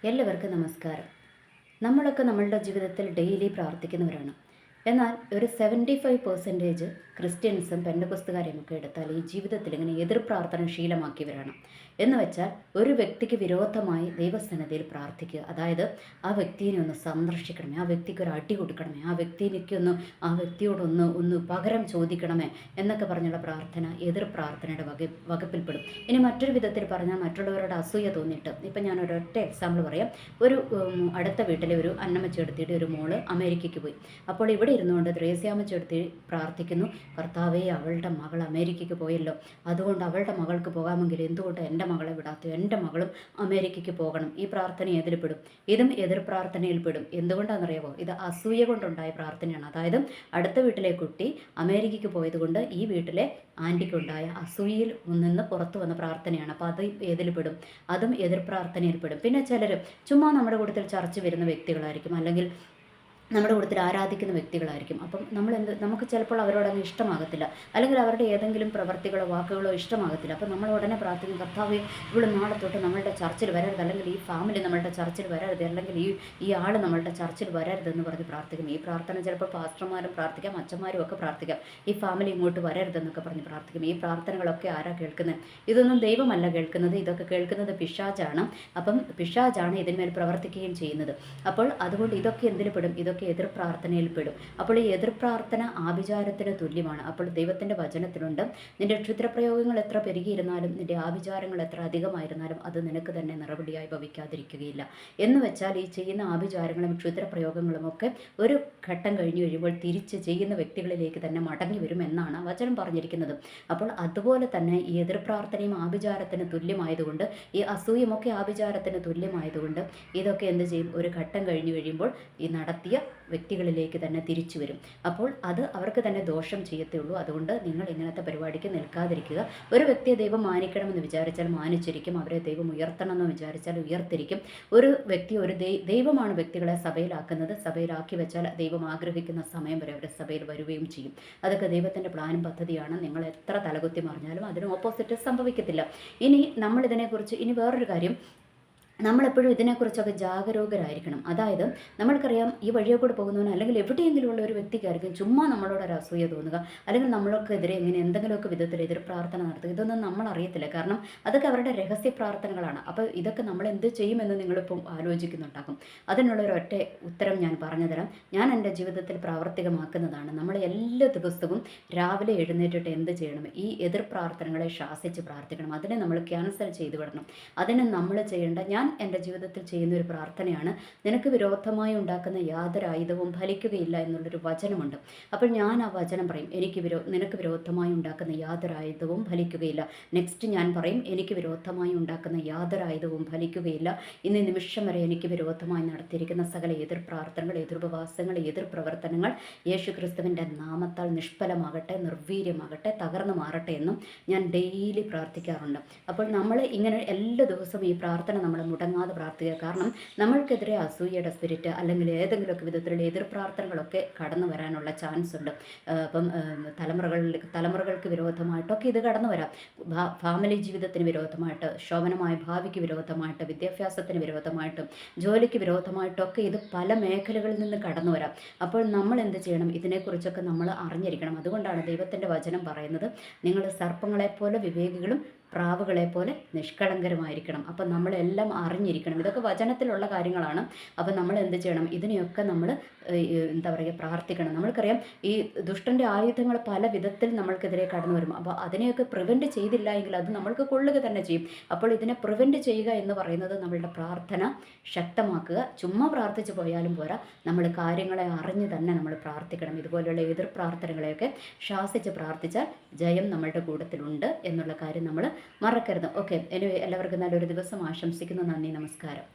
എല്ലാവർക്കും നമസ്കാരം. നമ്മളൊക്കെ നമ്മളുടെ ജീവിതത്തിൽ ഡെയിലി പ്രാർത്ഥിക്കുന്നവരാണ്. എന്നാൽ ഒരു 75% ക്രിസ്ത്യൻസും പെന്തക്കോസ്തുകാരെയും ഒക്കെ എടുത്താൽ ഈ ജീവിതത്തിൽ ഇങ്ങനെ എതിർ പ്രാർത്ഥന ശീലമാക്കിയവരാണ്. എന്ന് വെച്ചാൽ ഒരു വ്യക്തിക്ക് വിരോധമായി ദൈവസന്നിധിയിൽ പ്രാർത്ഥിക്കുക. അതായത് ആ വ്യക്തിയെ ഒന്ന് സന്ദർശിക്കണമേ, ആ വ്യക്തിക്ക് ഒരു അടി കൊടുക്കണമേ, ആ വ്യക്തിയോടൊന്ന് ഒന്ന് പകരം ചോദിക്കണമേ എന്നൊക്കെ പറഞ്ഞുള്ള പ്രാർത്ഥന എതിർ പ്രാർത്ഥനയുടെ വകുപ്പിൽപ്പെടും. ഇനി മറ്റൊരു വിധത്തിൽ പറഞ്ഞാൽ മറ്റുള്ളവരുടെ അസൂയ തോന്നിയിട്ട്, ഇപ്പം ഞാൻ ഒരൊറ്റ എക്സാമ്പിൾ പറയാം. ഒരു അടുത്ത വീട്ടിലെ ഒരു അന്നമ്മച്ചെടുത്തിയുടെ ഒരു മോള് അമേരിക്കയ്ക്ക് പോയി. അപ്പോൾ ഇവിടെ ഇരുന്നുകൊണ്ട് ത്രേസ്യാമ്മച്ചെടുത്തി പ്രാർത്ഥിക്കുന്നു, കർത്താവേ, അവളുടെ മകൾ അമേരിക്കയ്ക്ക് പോയല്ലോ, അതുകൊണ്ട് അവളുടെ മകൾക്ക് പോകാമെങ്കിൽ എന്തുകൊണ്ട് എൻ്റെ മകളെ വിടാത്തു, എൻ്റെ മകളും അമേരിക്കയ്ക്ക് പോകണം. ഈ പ്രാർത്ഥന ഏതിൽപ്പെടും? ഇതും എതിർ പ്രാർത്ഥനയിൽപ്പെടും. എന്തുകൊണ്ടാണെന്നറിയാമോ? ഇത് അസൂയ കൊണ്ടുണ്ടായ പ്രാർത്ഥനയാണ്. അതായത് അടുത്ത വീട്ടിലെ കുട്ടി അമേരിക്കയ്ക്ക് പോയതുകൊണ്ട് ഈ വീട്ടിലെ ആൻറ്റിക്കുണ്ടായ അസൂയയിൽ നിന്ന് പുറത്തു വന്ന പ്രാർത്ഥനയാണ്. അപ്പോൾ അത് ഏതിൽപ്പെടും? അതും എതിർ പ്രാർത്ഥനയിൽപ്പെടും. പിന്നെ ചിലർ ചുമ്മാ നമ്മുടെ കൂട്ടത്തിൽ ചർച്ച വരുന്ന വ്യക്തികളായിരിക്കും, അല്ലെങ്കിൽ നമ്മുടെ കൂട്ടത്തിൽ ആരാധിക്കുന്ന വ്യക്തികളായിരിക്കും. അപ്പം നമുക്ക് ചിലപ്പോൾ അവരോടൊന്നും ഇഷ്ടമാകത്തില്ല, അല്ലെങ്കിൽ അവരുടെ ഏതെങ്കിലും പ്രവർത്തികളോ വാക്കുകളോ ഇഷ്ടമാകത്തില്ല. അപ്പം നമ്മൾ ഉടനെ പ്രാർത്ഥിക്കും, കർത്താവേ, ഇവിടെ നാളെ തൊട്ട് നമ്മളുടെ ചർച്ചിൽ വരരുത്, അല്ലെങ്കിൽ ഈ ഫാമിലി നമ്മളുടെ ചർച്ചിൽ വരരുത്, അല്ലെങ്കിൽ ഈ ആൾ നമ്മളുടെ ചർച്ചിൽ വരരുതെന്ന് പറഞ്ഞ് പ്രാർത്ഥിക്കും. ഈ പ്രാർത്ഥന ചിലപ്പോൾ പാസ്റ്റർമാരും പ്രാർത്ഥിക്കാം, അച്ഛന്മാരും ഒക്കെ പ്രാർത്ഥിക്കാം. ഈ ഫാമിലി ഇങ്ങോട്ട് വരരുതെന്നൊക്കെ പറഞ്ഞ് പ്രാർത്ഥിക്കും. ഈ പ്രാർത്ഥനകളൊക്കെ ആരാ കേൾക്കുന്നത്? ഇതൊന്നും ദൈവമല്ല കേൾക്കുന്നത്, ഇതൊക്കെ കേൾക്കുന്നത് പിശാചാണ്. അപ്പം പിശാചാണ് ഇതിന്മേൽ പ്രവർത്തിക്കുകയും ചെയ്യുന്നത്. അപ്പോൾ അതുകൊണ്ട് ഇതൊക്കെ എന്തിൽ പെടും? ഇതൊക്കെ എതിർ പ്രാർത്ഥനയിൽ പെടും. അപ്പോൾ ഈ എതിർ പ്രാർത്ഥന ആഭിചാരത്തിന് തുല്യമാണ്. അപ്പോൾ ദൈവത്തിൻ്റെ വചനത്തിലുണ്ട്, നിന്റെ ക്ഷുദ്രപ്രയോഗങ്ങൾ എത്ര പെരുകിയിരുന്നാലും നിന്റെ ആഭിചാരങ്ങൾ എത്ര അധികമായിരുന്നാലും അത് നിനക്ക് തന്നെ നിറവിടിയായി ഭവിക്കാതിരിക്കുകയില്ല. എന്ന് വെച്ചാൽ ഈ ചെയ്യുന്ന ആഭിചാരങ്ങളും ക്ഷുദ്രപ്രയോഗങ്ങളും ഒക്കെ ഒരു ഘട്ടം കഴിഞ്ഞു കഴിയുമ്പോൾ തിരിച്ച് ചെയ്യുന്ന വ്യക്തികളിലേക്ക് തന്നെ മടങ്ങി വരും എന്നാണ് വചനം പറഞ്ഞിരിക്കുന്നത്. അപ്പോൾ അതുപോലെ തന്നെ ഈ എതിർ പ്രാർത്ഥനയും ആഭിചാരത്തിന് തുല്യമായതുകൊണ്ട്, ഈ അസൂയമൊക്കെ ആഭിചാരത്തിന് തുല്യമായതുകൊണ്ട് ഇതൊക്കെ എന്ത് ചെയ്യും? ഒരു ഘട്ടം കഴിഞ്ഞു കഴിയുമ്പോൾ ഈ നടത്തിയ വ്യക്തികളിലേക്ക് തന്നെ തിരിച്ചു വരും. അപ്പോൾ അത് അവർക്ക് തന്നെ ദോഷം ചെയ്യത്തുള്ളൂ. അതുകൊണ്ട് നിങ്ങൾ ഇങ്ങനത്തെ പരിപാടിക്ക് നിൽക്കാതിരിക്കുക. ഒരു വ്യക്തിയെ ദൈവം മാനിക്കണമെന്ന് വിചാരിച്ചാൽ മാനിച്ചിരിക്കും, അവരെ ദൈവം ഉയർത്തണമെന്ന് വിചാരിച്ചാൽ ഉയർത്തിരിക്കും. ഒരു വ്യക്തി ദൈവമാണ് വ്യക്തികളെ സഭയിലാക്കുന്നത്. സഭയിലാക്കി വെച്ചാൽ ദൈവം ആഗ്രഹിക്കുന്ന സമയം വരെ അവർ സഭയിൽ വരികയും ചെയ്യും. അതൊക്കെ ദൈവത്തിൻ്റെ പ്ലാനും പദ്ധതിയാണ്. നിങ്ങൾ എത്ര തലകുത്തി മറിഞ്ഞാലും അതിന് ഓപ്പോസിറ്റ് സംഭവിക്കത്തില്ല. ഇനി നമ്മളിതിനെക്കുറിച്ച് ഇനി വേറൊരു കാര്യം, നമ്മളെപ്പോഴും ഇതിനെക്കുറിച്ചൊക്കെ ജാഗരൂകരായിരിക്കണം. അതായത് നമ്മൾക്കറിയാം, ഈ വഴിയെ കൂടെ പോകുന്നവന് അല്ലെങ്കിൽ എവിടെയെങ്കിലും ഉള്ള ഒരു വ്യക്തിക്കായിരിക്കും ചുമ്മാ നമ്മളോട് ഒരു അസൂയ തോന്നുക, അല്ലെങ്കിൽ നമ്മൾക്കെതിരെ ഇങ്ങനെ എന്തെങ്കിലുമൊക്കെ വിധത്തിൽ എതിർ പ്രാർത്ഥന നടത്തുക. ഇതൊന്നും നമ്മൾ അറിയത്തില്ല, കാരണം അതൊക്കെ അവരുടെ രഹസ്യ പ്രാർത്ഥനകളാണ്. അപ്പോൾ ഇതൊക്കെ നമ്മൾ എന്ത് ചെയ്യുമെന്ന് നിങ്ങളിപ്പം ആലോചിക്കുന്നുണ്ടാകും. അതിനുള്ള ഒരു ഒറ്റ ഉത്തരം ഞാൻ പറഞ്ഞുതരാം. ഞാൻ എൻ്റെ ജീവിതത്തിൽ പ്രാവർത്തികമാക്കുന്നതാണ്. നമ്മൾ എല്ലാ ദിവസവും രാവിലെ എഴുന്നേറ്റിട്ട് എന്ത് ചെയ്യണം? ഈ എതിർ പ്രാർത്ഥനകളെ ശാസിച്ച് പ്രാർത്ഥിക്കണം. അതിനെ നമ്മൾ ക്യാൻസൽ ചെയ്തു വിടണം. അതിന് നമ്മൾ ചെയ്യേണ്ട, ഞാൻ എൻ്റെ ജീവിതത്തിൽ ചെയ്യുന്ന ഒരു പ്രാർത്ഥനയാണ്, നിനക്ക് വിരോധമായി ഉണ്ടാക്കുന്ന യാതൊരു ആയുധവും ഫലിക്കുകയില്ല എന്നുള്ളൊരു വചനമുണ്ട്. അപ്പോൾ ഞാൻ ആ വചനം പറയും, നിനക്ക് വിരോധമായി ഉണ്ടാക്കുന്ന യാതൊരു ആയുധവും ഫലിക്കുകയില്ല. നെക്സ്റ്റ് ഞാൻ പറയും, എനിക്ക് വിരോധമായി ഉണ്ടാക്കുന്ന യാതൊരു ആയുധവും ഫലിക്കുകയില്ല. ഇന്ന് നിമിഷം വരെ എനിക്ക് വിരോധമായി നടത്തിയിരിക്കുന്ന സകല എതിർ പ്രാർത്ഥനകൾ, എതിർപവാസങ്ങൾ, എതിർ പ്രവർത്തനങ്ങൾ യേശു ക്രിസ്തുവിൻ്റെ നാമത്താൽ നിഷ്ഫലമാകട്ടെ, നിർവീര്യമാകട്ടെ, തകർന്നു മാറട്ടെ എന്നും ഞാൻ ഡെയിലി പ്രാർത്ഥിക്കാറുണ്ട്. അപ്പോൾ നമ്മൾ ഇങ്ങനെ എല്ലാ ദിവസവും ഈ പ്രാർത്ഥന നമ്മൾ മുടങ്ങാതെ പ്രാർത്ഥിക്കുക. കാരണം നമ്മൾക്കെതിരെ അസൂയയുടെ സ്പിരിറ്റ് അല്ലെങ്കിൽ ഏതെങ്കിലുമൊക്കെ വിധത്തിലുള്ള എതിർ പ്രാർത്ഥനകളൊക്കെ കടന്നു വരാനുള്ള ചാൻസ് ഉണ്ട്. അപ്പം തലമുറകൾക്ക് വിരോധമായിട്ടൊക്കെ ഇത് കടന്നു വരാം. ഫാമിലി ജീവിതത്തിന് വിരോധമായിട്ട്, ശോഭനമായ ഭാവിക്ക് വിരോധമായിട്ട്, വിദ്യാഭ്യാസത്തിന് വിരോധമായിട്ടും, ജോലിക്ക് വിരോധമായിട്ടൊക്കെ ഇത് പല മേഖലകളിൽ നിന്ന് കടന്നു വരാം. അപ്പോൾ നമ്മൾ എന്ത് ചെയ്യണം? ഇതിനെക്കുറിച്ചൊക്കെ നമ്മൾ അറിഞ്ഞിരിക്കണം. അതുകൊണ്ടാണ് ദൈവത്തിൻ്റെ വചനം പറയുന്നത്, നിങ്ങൾ സർപ്പങ്ങളെപ്പോലെ വിവേകികളും പ്രാവുകളെപ്പോലെ നിഷ്കളങ്കരമായിരിക്കണം. അപ്പം നമ്മളെല്ലാം അറിഞ്ഞിരിക്കണം. ഇതൊക്കെ വചനത്തിലുള്ള കാര്യങ്ങളാണ്. അപ്പം നമ്മൾ എന്ത് ചെയ്യണം? ഇതിനെയൊക്കെ നമ്മൾ പ്രാർത്ഥിക്കണം. നമ്മൾക്കറിയാം, ഈ ദുഷ്ടൻ്റെ ആയുധങ്ങൾ പല വിധത്തിൽ നമ്മൾക്കെതിരെ കടന്നു വരും. അപ്പോൾ അതിനെയൊക്കെ പ്രിവെൻറ്റ് ചെയ്തില്ല എങ്കിൽ അത് നമ്മൾക്ക് കൊള്ളുക തന്നെ ചെയ്യും. അപ്പോൾ ഇതിനെ പ്രിവെൻറ്റ് ചെയ്യുക എന്ന് പറയുന്നത് നമ്മളുടെ പ്രാർത്ഥന ശക്തമാക്കുക. ചുമ്മാ പ്രാർത്ഥിച്ചു പോയാലും പോരാ, നമ്മൾ കാര്യങ്ങളെ അറിഞ്ഞ് തന്നെ നമ്മൾ പ്രാർത്ഥിക്കണം. ഇതുപോലെയുള്ള എതിർ പ്രാർത്ഥനകളെയൊക്കെ ശാസിച്ച് പ്രാർത്ഥിച്ചാൽ ജയം നമ്മളുടെ കൂട്ടത്തിലുണ്ട് എന്നുള്ള കാര്യം നമ്മൾ മറക്കരുത്. ഓക്കെ, എല്ലാവർക്കും നല്ലൊരു ദിവസം ആശംസിക്കുന്നു. നന്ദി, നമസ്കാരം.